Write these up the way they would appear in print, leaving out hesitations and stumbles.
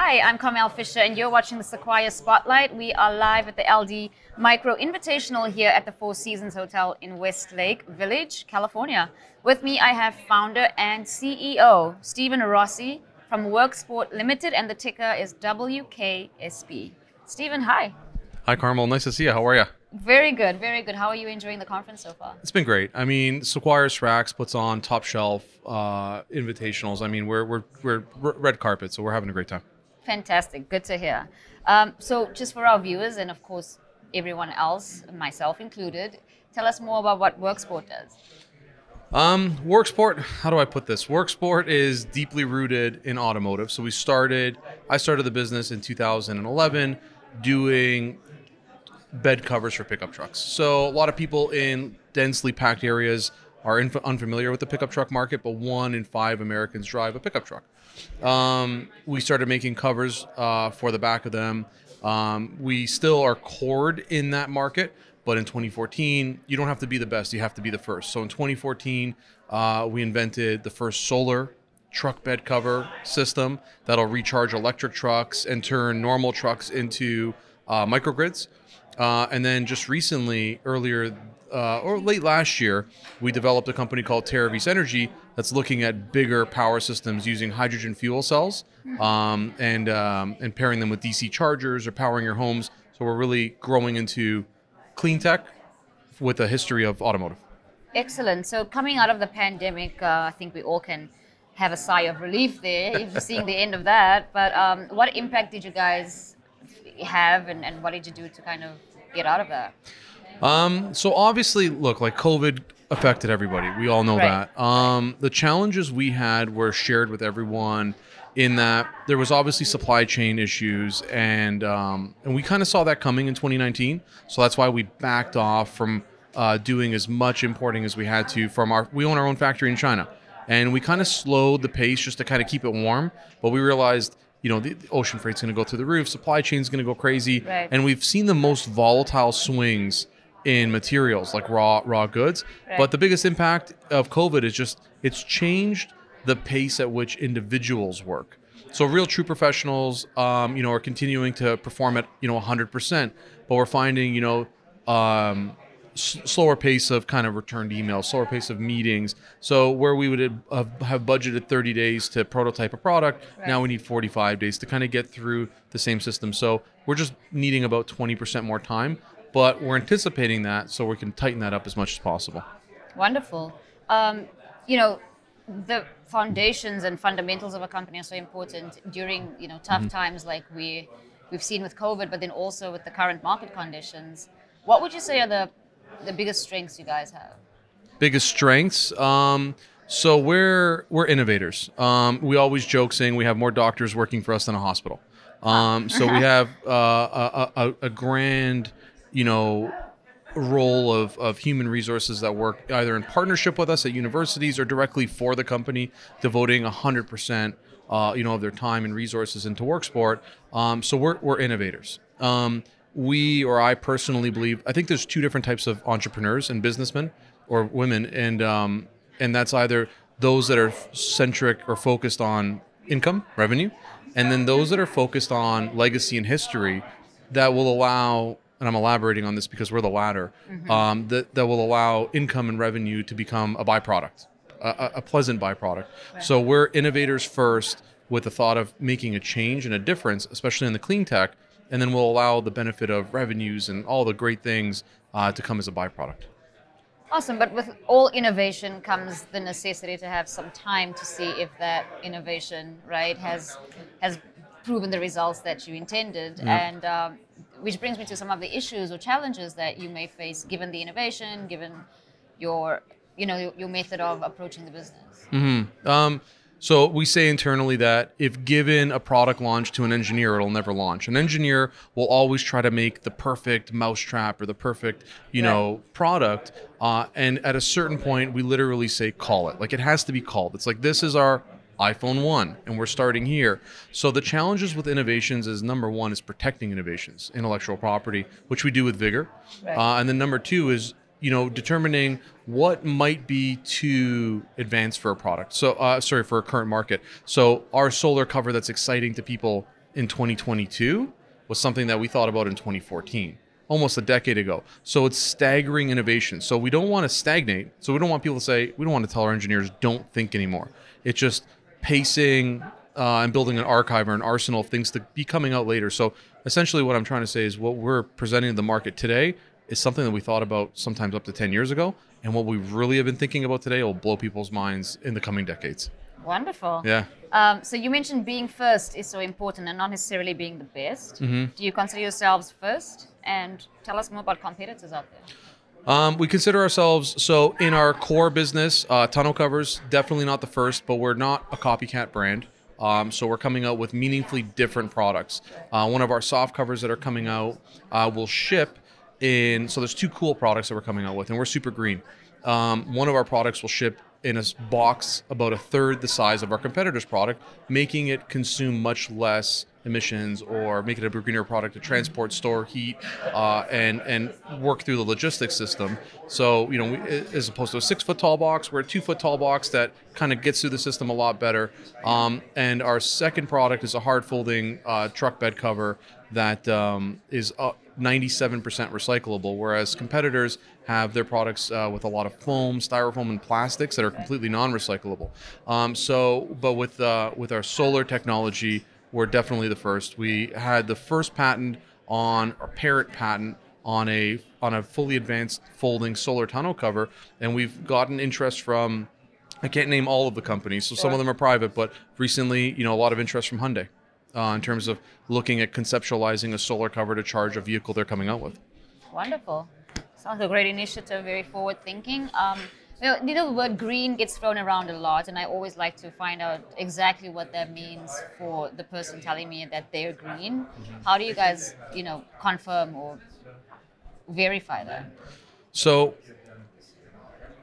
Hi, I'm Carmel Fisher, and you're watching the Sequire Spotlight. We are live at the LD Micro Invitational here at the Four Seasons Hotel in Westlake Village, California. With me, I have founder and CEO Stephen Rossi from Worksport Limited, and the ticker is WKSP. Stephen, hi. Hi, Carmel. Nice to see you. How are you? Very good, very good. How are you enjoying the conference so far? It's been great. I mean, Sequire Srax puts on top shelf invitationals. I mean, we're red carpet, so we're having a great time. Fantastic. Good to hear. So just for our viewers, and of course everyone else, myself included, tell us more about what Worksport does. Worksport, how do I put this? Worksport is deeply rooted in automotive. So I started the business in 2011 doing bed covers for pickup trucks. So a lot of people in densely packed areas are unfamiliar with the pickup truck market, but 1 in 5 Americans drive a pickup truck. We started making covers for the back of them. We still are cored in that market, but in 2014, you don't have to be the best, you have to be the first. So in 2014, we invented the first solar truck bed cover system that'll recharge electric trucks and turn normal trucks into microgrids. And then just recently, earlier or late last year, we developed a company called Terravis Energy that's looking at bigger power systems using hydrogen fuel cells and pairing them with DC chargers or powering your homes. So we're really growing into clean tech with a history of automotive. Excellent. So coming out of the pandemic, I think we all can have a sigh of relief there, if seeing the end of that. But what impact did you guys have, and what did you do to kind of get out of that? So obviously, look, like COVID affected everybody. We all know Right. that. The challenges we had were shared with everyone in that there was obviously supply chain issues, and we kind of saw that coming in 2019. So that's why we backed off from doing as much importing as we had to we own our own factory in China. And we kind of slowed the pace just to kind of keep it warm. But we realized, the ocean freight's going to go through the roof, supply chain's going to go crazy. Right. And we've seen the most volatile swings in materials like raw goods. Right. But the biggest impact of COVID is just it's changed the pace at which individuals work. So real true professionals, are continuing to perform at 100%, but we're finding slower pace of kind of returned emails, slower pace of meetings. So where we would have budgeted 30 days to prototype a product, Right. now we need 45 days to kind of get through the same system. So we're just needing about 20% more time, but we're anticipating that so we can tighten that up as much as possible. Wonderful. The foundations and fundamentals of a company are so important during tough times like we've seen with COVID, but then also with the current market conditions. What would you say are the biggest strengths you guys have? Biggest strengths. So we're innovators. We always joke saying we have more doctors working for us than a hospital. So we have a grand, role of human resources that work either in partnership with us at universities or directly for the company, devoting 100%, of their time and resources into Worksport. So we're innovators. I personally believe, I think there's 2 different types of entrepreneurs and businessmen or women, and that's either those that are centric or focused on income, revenue, and then those that are focused on legacy and history that will allow, and I'm elaborating on this because we're the latter, that will allow income and revenue to become a byproduct, a pleasant byproduct. Right. So we're innovators first with the thought of making a change and a difference, especially in the clean tech, and then we'll allow the benefit of revenues and all the great things to come as a byproduct. Awesome. But with all innovation comes the necessity to have some time to see if that innovation, right, has proven the results that you intended. Yeah. And which brings me to some of the issues or challenges that you may face given the innovation, given your method of approaching the business. Mm-hmm. So we say internally that if given a product launch to an engineer, it'll never launch. An engineer will always try to make the perfect mousetrap or the perfect, product. And at a certain point, we literally say, call it. Like it has to be called. It's like, this is our iPhone 1 and we're starting here. So the challenges with innovations is number 1 is protecting innovations, intellectual property, which we do with vigor. Right. And then number 2 is determining what might be too advanced for a product. So, for a current market. So our solar cover that's exciting to people in 2022 was something that we thought about in 2014, almost a decade ago. So it's staggering innovation. So we don't want to stagnate. So we don't want people to say, we don't want to tell our engineers don't think anymore. It's just pacing and building an archive or an arsenal of things to be coming out later. So essentially what I'm trying to say is what we're presenting to the market today is something that we thought about sometimes up to 10 years ago. And what we really have been thinking about today will blow people's minds in the coming decades. Wonderful. Yeah. So you mentioned being first is so important and not necessarily being the best. Mm-hmm. Do you consider yourselves first? And tell us more about competitors out there. We consider ourselves, so in our core business, tonneau covers, definitely not the first, but we're not a copycat brand. So we're coming out with meaningfully different products. One of our soft covers that are coming out will ship in, so there's two cool products that we're coming out with, and we're super green. One of our products will ship in a box about a third the size of our competitor's product, making it consume much less emissions or make it a greener product to transport, store heat, and work through the logistics system. So, you know, as opposed to a 6 foot tall box, we're a 2 foot tall box that kind of gets through the system a lot better. And our second product is a hard folding truck bed cover that is 97% recyclable, whereas competitors have their products with a lot of foam, styrofoam, and plastics that are completely non-recyclable. But with our solar technology, we're definitely the first. We had the first patent on our parent patent on a fully advanced folding solar tonneau cover, and we've gotten interest from, I can't name all of the companies, so some of them are private, but recently, you know, a lot of interest from Hyundai in terms of looking at conceptualizing a solar cover to charge a vehicle they're coming out with. Wonderful. Sounds like a great initiative, very forward thinking. You know, the word green gets thrown around a lot, and I always like to find out exactly what that means for the person telling me that they're green. How do you guys, you know, confirm or verify that? So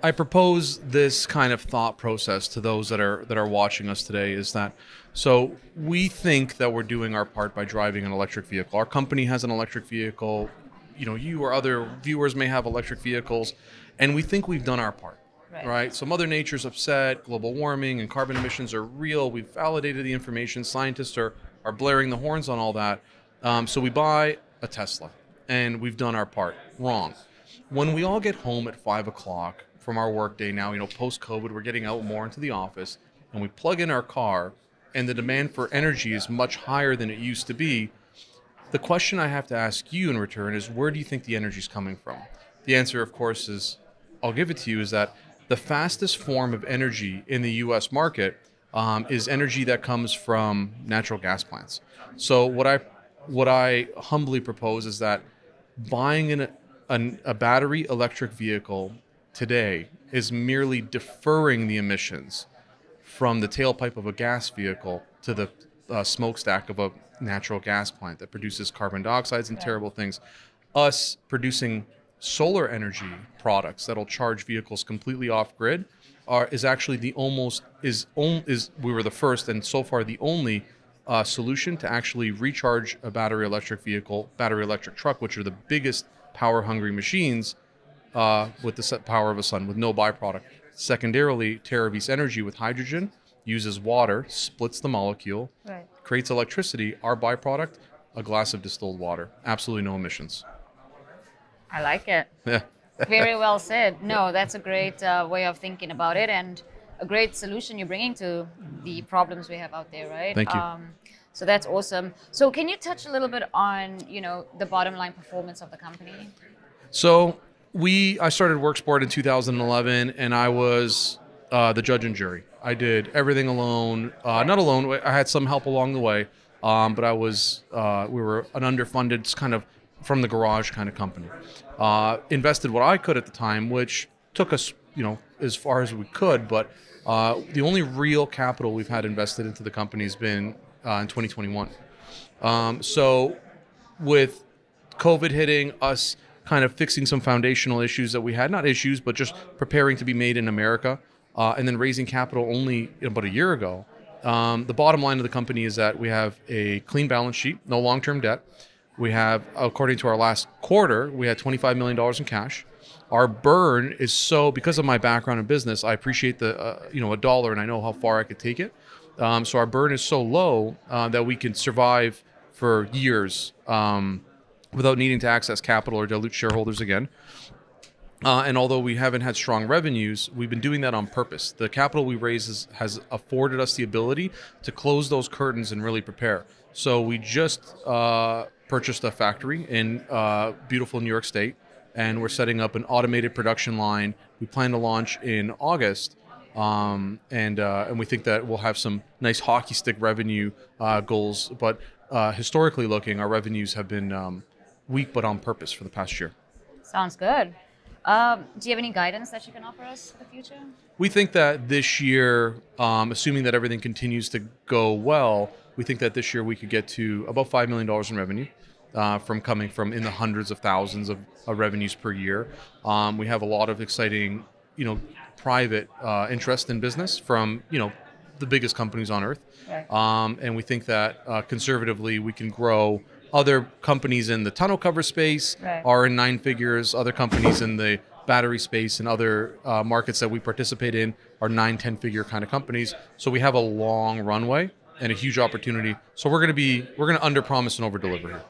I propose this kind of thought process to those that are watching us today is that, so we think that we're doing our part by driving an electric vehicle. Our company has an electric vehicle. You know, you or other viewers may have electric vehicles, and we think we've done our part. Right. So Mother Nature's upset, global warming and carbon emissions are real. We've validated the information. Scientists are blaring the horns on all that. So we buy a Tesla and we've done our part. Wrong. When we all get home at 5 o'clock from our workday now, you know, post-COVID, we're getting out more into the office and we plug in our car and the demand for energy is much higher than it used to be. The question I have to ask you in return is, where do you think the energy is coming from? The answer, of course, is, I'll give it to you, is that the fastest form of energy in the U.S. market is energy that comes from natural gas plants. So what I humbly propose is that buying a battery electric vehicle today is merely deferring the emissions from the tailpipe of a gas vehicle to the smokestack of a natural gas plant that produces carbon dioxide and terrible things. Us producing solar energy products that'll charge vehicles completely off grid is actually we were the first and so far the only solution to actually recharge a battery electric vehicle, battery electric truck, which are the biggest power hungry machines with the power of a sun with no byproduct. Secondarily, Terravis Energy with hydrogen uses water, splits the molecule, creates electricity. Our byproduct, a glass of distilled water. Absolutely no emissions. I like it. Yeah. Very well said. No, that's a great way of thinking about it and a great solution you're bringing to the problems we have out there, right? Thank you. So that's awesome. So can you touch a little bit on, you know, the bottom line performance of the company? So I started Worksport in 2011 and I was the judge and jury. I did everything alone. Not alone, I had some help along the way, but we were an underfunded kind of from the garage kind of company. Invested what I could at the time, which took us, you know, as far as we could, but the only real capital we've had invested into the company has been in 2021. So with COVID hitting, us kind of fixing some foundational issues that we had, not issues, but just preparing to be made in America, and then raising capital only about a year ago. The bottom line of the company is that we have a clean balance sheet, no long-term debt. We have, according to our last quarter, we had $25 million in cash. Our burn is because of my background in business, I appreciate a dollar and I know how far I could take it. So our burn is so low that we can survive for years without needing to access capital or dilute shareholders again. And although we haven't had strong revenues, we've been doing that on purpose. The capital we raised has afforded us the ability to close those curtains and really prepare. So we just purchased a factory in beautiful New York State, and we're setting up an automated production line. We plan to launch in August, and we think that we'll have some nice hockey stick revenue goals. But historically looking, our revenues have been weak, but on purpose for the past year. Sounds good. Do you have any guidance that you can offer us for the future? We think that this year, assuming that everything continues to go well, we think that this year we could get to about $5 million in revenue from coming from in the hundreds of thousands of revenues per year. We have a lot of exciting, private interest in business from, the biggest companies on earth. Right. And we think that conservatively we can grow. Other companies in the tonneau cover space Right. are in 9 figures. Other companies in the battery space and other markets that we participate in are 9, 10-figure kind of companies. So we have a long runway and a huge opportunity. So we're going to underpromise and overdeliver here.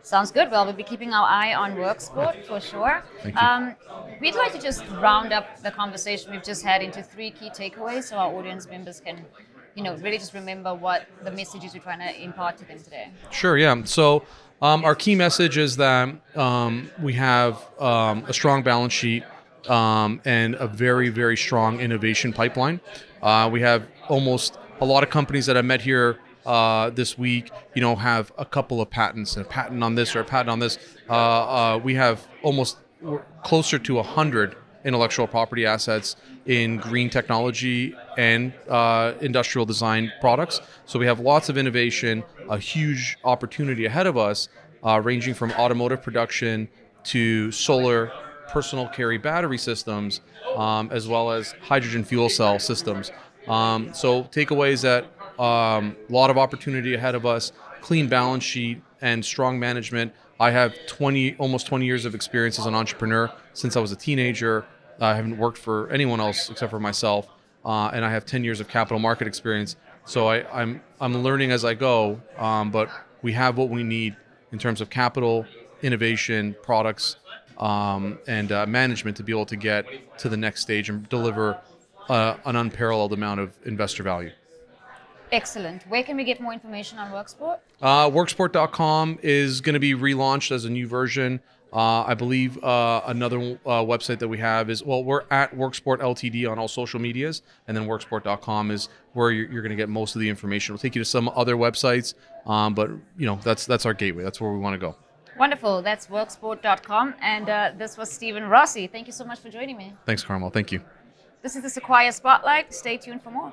Sounds good. Well, we'll be keeping our eye on Worksport for sure. Thank you. We'd like to just round up the conversation we've just had into 3 key takeaways so our audience members can really just remember what the messages we're trying to impart to them today. Sure, yeah. So our key message is that we have a strong balance sheet and a very, very strong innovation pipeline. We have almost a lot of companies that I met here this week, have a couple of patents, a patent on this or a patent on this. We have almost closer to 100 intellectual property assets in green technology and industrial design products. So we have lots of innovation, a huge opportunity ahead of us, ranging from automotive production to solar personal carry battery systems, as well as hydrogen fuel cell systems. So takeaways that a lot of opportunity ahead of us, clean balance sheet and strong management. I have almost 20 years of experience as an entrepreneur since I was a teenager. I haven't worked for anyone else except for myself, and I have 10 years of capital market experience. So I'm learning as I go, but we have what we need in terms of capital, innovation, products, and management to be able to get to the next stage and deliver an unparalleled amount of investor value. Excellent. Where can we get more information on Worksport? Worksport.com is going to be relaunched as a new version. I believe another website that we have is, we're at Worksport Ltd on all social medias, and then worksport.com is where you're going to get most of the information. We'll take you to some other websites, but that's our gateway. That's where we want to go. Wonderful. That's worksport.com. And this was Stephen Rossi. Thank you so much for joining me. Thanks, Carmel. Thank you. This is the Sequire Spotlight. Stay tuned for more.